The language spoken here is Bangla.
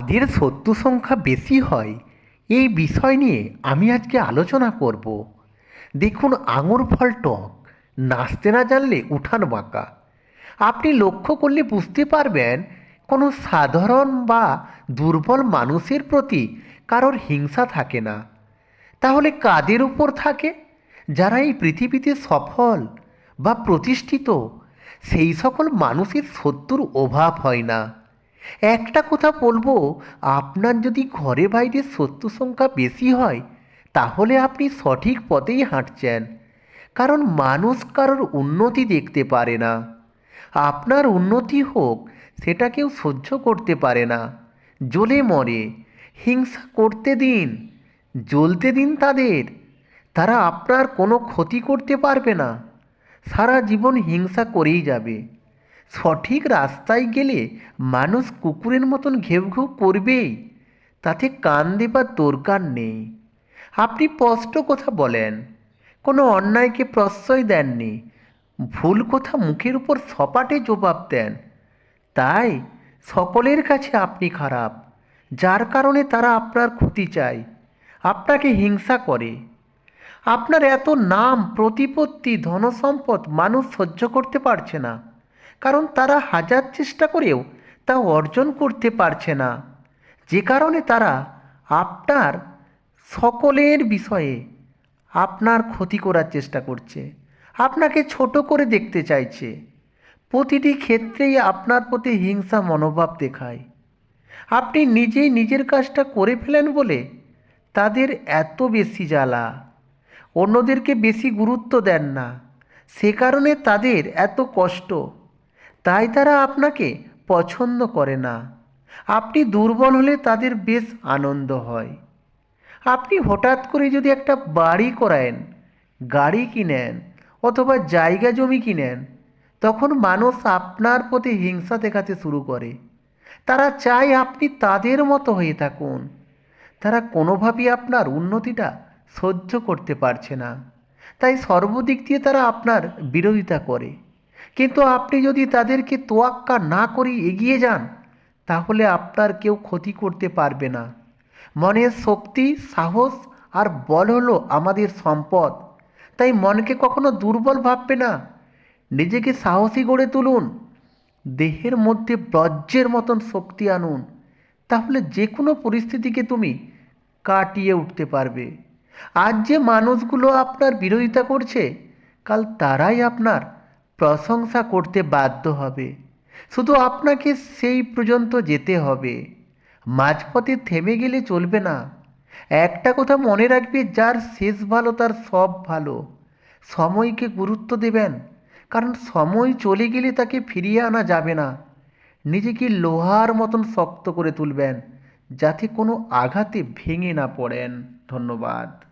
কাদের শত্রু সংখ্যা বেশি হয় এই বিষয় নিয়ে আমি আজকে আলোচনা করব। দেখুন, আঙুর ফল টক, নাচতে না জানলে উঠান বাঁকা। আপনি লক্ষ্য করলে বুঝতে পারবেন কোনো সাধারণ বা দুর্বল মানুষের প্রতি কারোর হিংসা থাকে না। তাহলে কাদের উপর থাকে? যারা এই পৃথিবীতে সফল বা প্রতিষ্ঠিত, সেই সকল মানুষের শত্রুর অভাব হয় না। একটা কথা বলবো, আপনার যদি ঘরে বাইরে শত্রু সংখ্যা বেশি হয়, তাহলে আপনি সঠিক পথেই হাঁটছেন। কারণ মানুষ কারোর উন্নতি দেখতে পারে না। আপনার উন্নতি হোক সেটা কেউ সহ্য করতে পারে না, জ্বলে মরে। হিংসা করতে দিন, জ্বলতে দিন তাদের। তারা আপনার কোনো ক্ষতি করতে পারবে না, সারা জীবন হিংসা করেই যাবে। সঠিক রাস্তায় গেলে মানুষ কুকুরের মতন ঘেউ ঘেউ করবেই, তাতে কান দেবার দরকার নেই। আপনি স্পষ্ট কথা বলেন, কোনো অন্যায়কে প্রশ্রয় দেননি, ভুল কথা মুখের উপর সপাটে জবাব দেন। তাই সকলের কাছে আপনি খারাপ, যার কারণে তারা আপনার ক্ষতি চায়, আপনাকে হিংসা করে। আপনার এত নাম, প্রতিপত্তি, ধনসম্পদ মানুষ সহ্য করতে পারছে না, কারণ তারা হাজার চেষ্টা করেও তা অর্জন করতে পারছে না। যে কারণে তারা আপনার সকলের বিষয়ে আপনার ক্ষতি করার চেষ্টা করছে, আপনাকে ছোট করে দেখতে চাইছে। প্রতিটি ক্ষেত্রেই আপনার প্রতি হিংসা মনোভাব দেখায়। আপনি নিজেই নিজের কাজটা করে ফেলেন বলে তাদের এত বেশি জ্বালা। অন্যদেরকে বেশি গুরুত্ব দেন না, সে কারণে তাদের এত কষ্ট। তাই তারা আপনাকে পছন্দ করে না। আপনি দুর্বল হলে তাদের বেশ আনন্দ হয়। আপনি হঠাৎ করে যদি একটা বাড়ি করেন, গাড়ি কিনেন অথবা জায়গা জমি কিনেন, তখন মানুষ আপনার প্রতি হিংসা দেখাতে শুরু করে। তারা চায় আপনি তাদের মতো হয়ে থাকুন। তারা কোনোভাবেই আপনার উন্নতিটা সহ্য করতে পারছে না, তাই সর্বদিক দিয়ে তারা আপনার বিরোধিতা করে। কিন্তু আপনি যদি তাদেরকে তোয়াক্কা না করে এগিয়ে যান, তাহলে আপনার কেউ ক্ষতি করতে পারবে না। মনের শক্তি, সাহস আর বল হলো আমাদের সম্পদ। তাই মনকে কখনো দুর্বল ভাববে না, নিজেকে সাহসী গড়ে তুলুন। দেহের মধ্যে বজ্রের মতন শক্তি আনুন, তাহলে যে কোনো পরিস্থিতিকে তুমি কাটিয়ে উঠতে পারবে। আজ যে মানুষগুলো আপনার বিরোধিতা করছে, কাল তারাই আপনার প্রশংসা করতে বাধ্য হবে। শুধু আপনাকে সেই পর্যন্ত যেতে হবে, মাঝপথে থেমে গেলে চলবে না। একটা কথা মনে রাখবে, যার শেষ ভালো তার সব ভালো। সময়কে গুরুত্ব দেবেন, কারণ সময় চলে গেলে তাকে ফিরিয়ে আনা যাবে না। নিজেকে লোহার মতন শক্ত করে তুলবেন, যাতে কোনো আঘাতে ভেঙে না পড়েন। ধন্যবাদ।